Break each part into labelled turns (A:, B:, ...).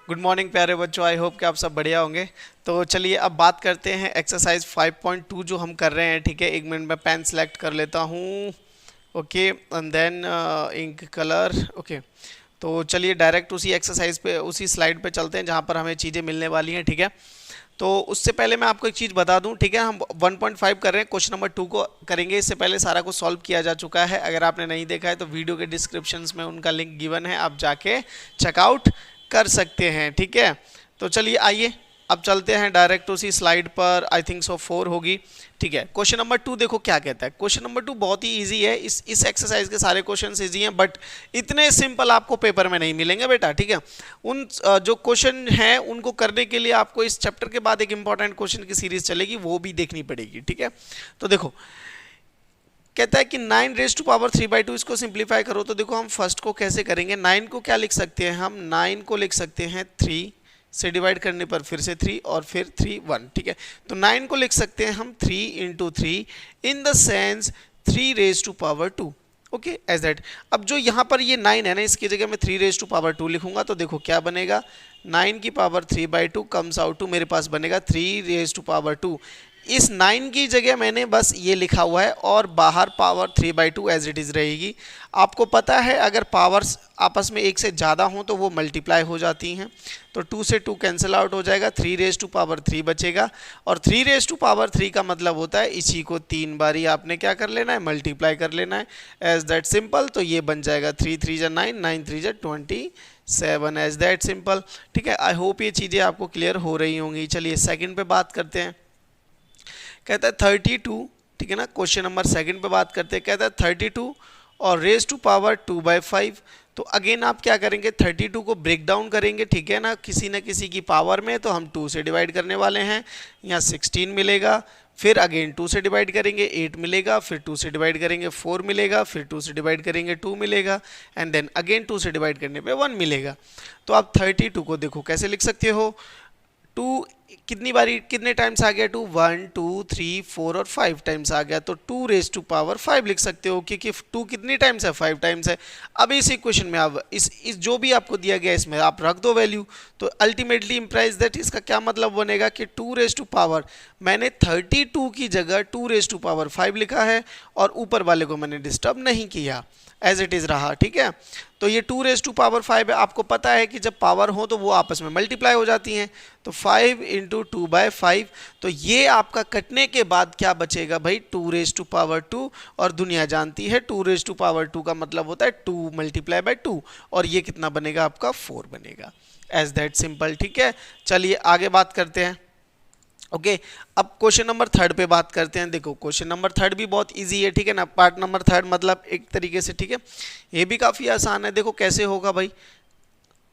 A: Good morning प्यारे बच्चों, I hope कि आप सब बढ़िया होंगे। तो चलिए अब बात करते हैं एक्सरसाइज 5.2 जो हम कर रहे हैं। ठीक है, एक मिनट में पेन सेलेक्ट कर लेता हूँ। Okay, and then ink colour. Okay, तो चलिए डायरेक्ट उसी एक्सरसाइज पे, उसी स्लाइड पे चलते हैं जहाँ पर हमें चीज़ें मिलने वाली हैं। ठीक है, तो उससे पहले मैं आपको एक चीज़ बता दूं। ठीक है, हम 1.5 कर रहे हैं, क्वेश्चन नंबर 2 को करेंगे। इससे पहले सारा कुछ सॉल्व किया जा चुका है। अगर आपने नहीं देखा है तो वीडियो के डिस्क्रिप्शन में उनका लिंक गिवन है, आप जाके चेकआउट कर सकते हैं। ठीक है, तो चलिए आइए अब चलते हैं डायरेक्ट उसी स्लाइड पर। आई थिंक सो 4 होगी। ठीक है, क्वेश्चन नंबर 2 देखो क्या कहता है। क्वेश्चन नंबर 2 बहुत ही इजी है। इस एक्सरसाइज के सारे क्वेश्चन इजी हैं, बट इतने सिंपल आपको पेपर में नहीं मिलेंगे बेटा। ठीक है, उन जो क्वेश्चन हैं उनको करने के लिए आपको इस चैप्टर के बाद एक इंपॉर्टेंट क्वेश्चन की सीरीज चलेगी, वो भी देखनी पड़ेगी। ठीक है, तो देखो कहता है कि 9^3/2 इसको सिंप्लीफाई करो। तो देखो हम फर्स्ट को कैसे करेंगे। 9 को क्या लिख सकते हैं हम, 9 को लिख सकते हैं 3 से डिवाइड करने पर फिर से 3 और फिर 3 1। ठीक है, तो 9 को लिख सकते हैं हम 3 × 3 in the sense 3^2। Okay, as that. अब जो यहाँ पर ये 9 है ना, इसकी जगह मैं 3^2 लिखूंगा तो देखो क्या बनेगा। 9 की पावर 3/2 कम्स आउट टू, मेरे पास बनेगा 3^2। इस 9 की जगह मैंने बस ये लिखा हुआ है और बाहर पावर 3/2 एज इट इज़ रहेगी। आपको पता है अगर पावर्स आपस में एक से ज़्यादा हों तो वो मल्टीप्लाई हो जाती हैं। तो 2 से 2 कैंसिल आउट हो जाएगा, 3^3 बचेगा। और 3^3 का मतलब होता है इसी को 3 बारी आपने क्या कर लेना है, मल्टीप्लाई कर लेना है। As that simple. तो ये बन जाएगा 3 3 जा 9, 9 3 जा 27, एज दैट सिंपल। ठीक है, आई होप ये चीज़ें आपको क्लियर हो रही होंगी। चलिए सेकंड पे बात करते हैं। कहता है 32। ठीक है ना, क्वेश्चन नंबर सेकंड पे बात करते हैं। कहता है 32 और रेज टू पावर 2/5। तो अगेन आप क्या करेंगे, 32 को ब्रेक डाउन करेंगे। ठीक है ना किसी की पावर में, तो हम 2 से डिवाइड करने वाले हैं। यहाँ 16 मिलेगा, फिर अगेन 2 से डिवाइड करेंगे 8 मिलेगा, फिर 2 से डिवाइड करेंगे 4 मिलेगा, फिर 2 से डिवाइड करेंगे 2 मिलेगा, एंड देन अगेन 2 से डिवाइड करने पे 1 मिलेगा। तो आप 32 को देखो कैसे लिख सकते हो। 2 कितनी बारी कितने टाइम्स आ गया, 2 1 2 3 4 और 5 टाइम्स आ गया। तो 2^5 लिख सकते हो, क्योंकि 2 कितनी टाइम्स है, 5 टाइम्स है। अब इस इक्वेशन में आप इस जो भी आपको दिया गया इसमें आप रख दो वैल्यू। तो अल्टीमेटली इंप्लाइज दैट, इसका क्या मतलब बनेगा कि 2^, मैंने 32 की जगह 2^5 लिखा है और ऊपर वाले को मैंने डिस्टर्ब नहीं किया, एज इट इज़ रहा। ठीक है, तो ये 2^5 है। आपको पता है कि जब पावर हो तो वो आपस में मल्टीप्लाई हो जाती हैं। तो 5 × 2/5, तो ये आपका कटने के बाद क्या बचेगा भाई, 2^2। और दुनिया जानती है 2^2 का मतलब होता है 2 × 2, और ये कितना बनेगा आपका 4 बनेगा, एज दैट सिंपल। ठीक है, चलिए आगे बात करते हैं। ओके, अब क्वेश्चन नंबर 3 पे बात करते हैं। देखो क्वेश्चन नंबर 3 भी बहुत इजी है। ठीक है ना, पार्ट नंबर 3 मतलब एक तरीके से। ठीक है, ये भी काफ़ी आसान है। देखो कैसे होगा भाई,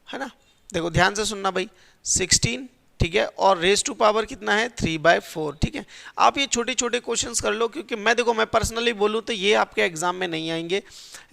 A: है ना। देखो ध्यान से सुनना भाई, 16। ठीक है, और रेज टू पावर कितना है, 3/4। ठीक है, आप ये छोटे छोटे क्वेश्चंस कर लो, क्योंकि मैं पर्सनली बोलूँ तो ये आपके एग्जाम में नहीं आएंगे।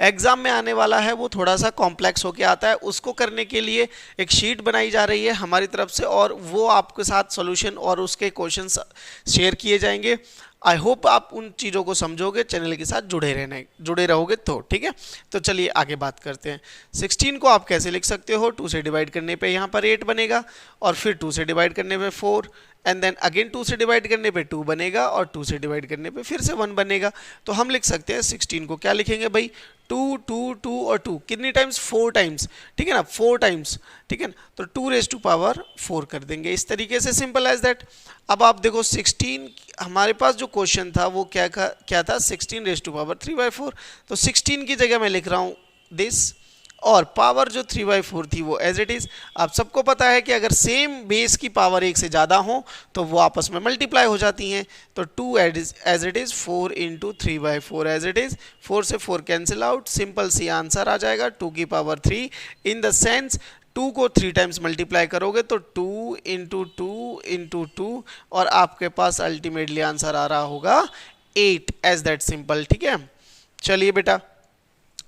A: एग्जाम में आने वाला है वो थोड़ा सा कॉम्प्लेक्स होके आता है। उसको करने के लिए एक शीट बनाई जा रही है हमारी तरफ से, और वो आपके साथ सोल्यूशन और उसके क्वेश्चंस शेयर किए जाएंगे। आई होप आप उन चीज़ों को समझोगे, चैनल के साथ जुड़े रहोगे तो। ठीक है, तो चलिए आगे बात करते हैं। 16 को आप कैसे लिख सकते हो, 2 से डिवाइड करने पे यहाँ पर 8 बनेगा, और फिर 2 से डिवाइड करने पे 4, एंड देन अगेन 2 से डिवाइड करने पे 2 बनेगा, और 2 से डिवाइड करने पे फिर से 1 बनेगा। तो हम लिख सकते हैं 16 को क्या लिखेंगे भाई, 2 2 2 और 2 कितनी टाइम्स, 4 टाइम्स। ठीक है ना, 4 टाइम्स। ठीक है ना, तो 2^4 कर देंगे इस तरीके से, सिंपल एज दैट। अब आप देखो 16, हमारे पास जो क्वेश्चन था वो क्या था, 16^3/4। तो 16 की जगह मैं लिख रहा हूँ दिस, और पावर जो 3/4 थी वो एज इट इज़। आप सबको पता है कि अगर सेम बेस की पावर एक से ज़्यादा हो तो वो आपस में मल्टीप्लाई हो जाती हैं। तो 2 as it is, 4 × 3/4 as it is. 4 से 4 कैंसिल आउट, सिंपल सी आंसर आ जाएगा 2 की पावर 3, इन द सेंस 2 को 3 टाइम्स मल्टीप्लाई करोगे तो 2 × 2 × 2, और आपके पास अल्टीमेटली आंसर आ रहा होगा 8, एज दैट सिंपल। ठीक है, चलिए बेटा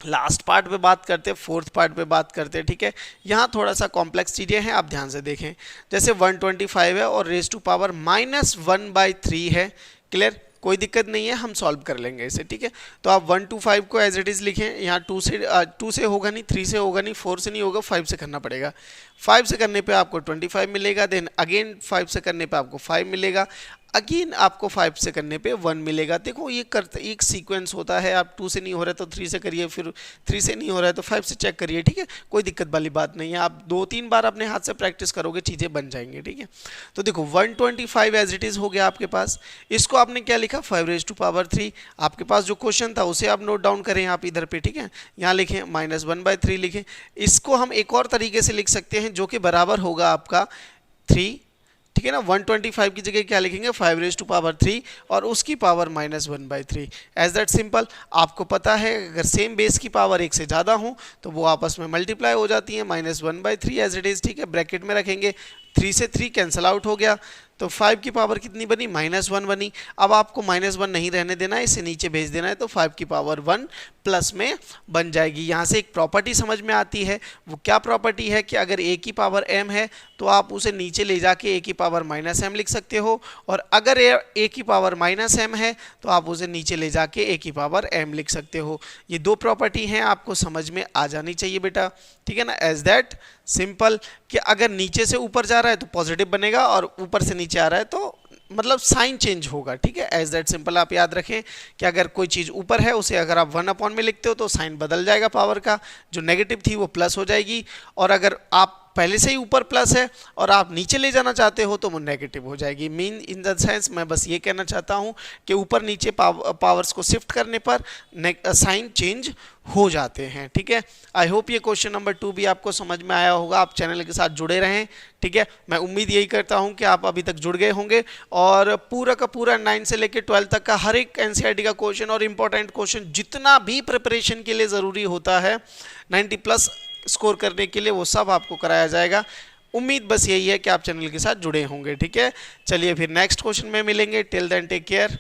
A: लास्ट पार्ट पे बात करते हैं, फोर्थ पार्ट पे बात करते हैं। ठीक है, यहाँ थोड़ा सा कॉम्प्लेक्स चीज़ें हैं, आप ध्यान से देखें। जैसे 125 है और रेज टू पावर -1/3 है। क्लियर, कोई दिक्कत नहीं है, हम सॉल्व कर लेंगे इसे, ठीक है। तो आप 1 to 5 को एज इट इज़ लिखें। यहाँ 2 से होगा नहीं, 3 से होगा नहीं, 4 से नहीं होगा, 5 से करना पड़ेगा। 5 से करने पे आपको 25 मिलेगा, देन अगेन 5 से करने पे आपको 5 मिलेगा, अगेन आपको 5 से करने पे 1 मिलेगा। देखो ये करते एक सीक्वेंस होता है, आप 2 से नहीं हो रहा है तो 3 से करिए, फिर 3 से नहीं हो रहा है तो 5 से चेक करिए, ठीक है। कोई दिक्कत वाली बात नहीं है, आप 2-3 बार अपने हाथ से प्रैक्टिस करोगे चीज़ें बन जाएंगी, ठीक है। तो देखो 125 एज इट इज़ हो गया आपके पास। इसको आपने क्या लिखा, 5⁻³ आपके पास जो क्वेश्चन था उसे आप नोट डाउन करें आप इधर पे, ठीक है। यहाँ लिखें -1/3 लिखें। इसको हम एक और तरीके से लिख सकते हैं जो कि बराबर होगा आपका 3, ठीक है ना। 125 की जगह क्या लिखेंगे, 5⁻³ और उसकी पावर -1/3, एज दैट सिंपल। आपको पता है अगर सेम बेस की पावर 1 से ज़्यादा हो तो वो आपस में मल्टीप्लाई हो जाती है, -1/3 एज इट इज़, ठीक है। ब्रैकेट में रखेंगे, 3 से 3 कैंसिल आउट हो गया, तो 5 की पावर कितनी बनी, -1 बनी। अब आपको -1 नहीं रहने देना है, इसे नीचे भेज देना है, तो 5 की पावर 1 प्लस में बन जाएगी। यहाँ से एक प्रॉपर्टी समझ में आती है, वो क्या प्रॉपर्टी है कि अगर a की पावर m है तो आप उसे नीचे ले जाके a की पावर -m लिख सकते हो, और अगर a की पावर -m है तो आप उसे नीचे ले जाके a की पावर m लिख सकते हो। ये दो प्रॉपर्टी हैं, आपको समझ में आ जानी चाहिए बेटा, ठीक है ना। एज दैट सिंपल कि अगर नीचे से ऊपर जा रहा है तो पॉजिटिव बनेगा और ऊपर से नीचे आ रहा है तो मतलब साइन चेंज होगा, ठीक है। एज दैट सिंपल आप याद रखें कि अगर कोई चीज़ ऊपर है उसे अगर आप 1 में लिखते हो तो साइन बदल जाएगा पावर का, जो नेगेटिव थी वो प्लस हो जाएगी, और अगर आप पहले से ही ऊपर प्लस है और आप नीचे ले जाना चाहते हो तो वो नेगेटिव हो जाएगी। मीन इन द सेंस मैं बस ये कहना चाहता हूँ कि ऊपर नीचे पावर्स को शिफ्ट करने पर साइन चेंज हो जाते हैं, ठीक है। आई होप ये क्वेश्चन नंबर 2 भी आपको समझ में आया होगा। आप चैनल के साथ जुड़े रहें, ठीक है। मैं उम्मीद यही करता हूं कि आप अभी तक जुड़ गए होंगे और पूरा का पूरा 9 से लेकर 12 तक का हर एक एनसीईआरटी का क्वेश्चन और इंपॉर्टेंट क्वेश्चन जितना भी प्रिपरेशन के लिए ज़रूरी होता है 90+ स्कोर करने के लिए, वो सब आपको कराया जाएगा। उम्मीद बस यही है कि आप चैनल के साथ जुड़े होंगे, ठीक है। चलिए फिर नेक्स्ट क्वेश्चन में मिलेंगे। Till then take care.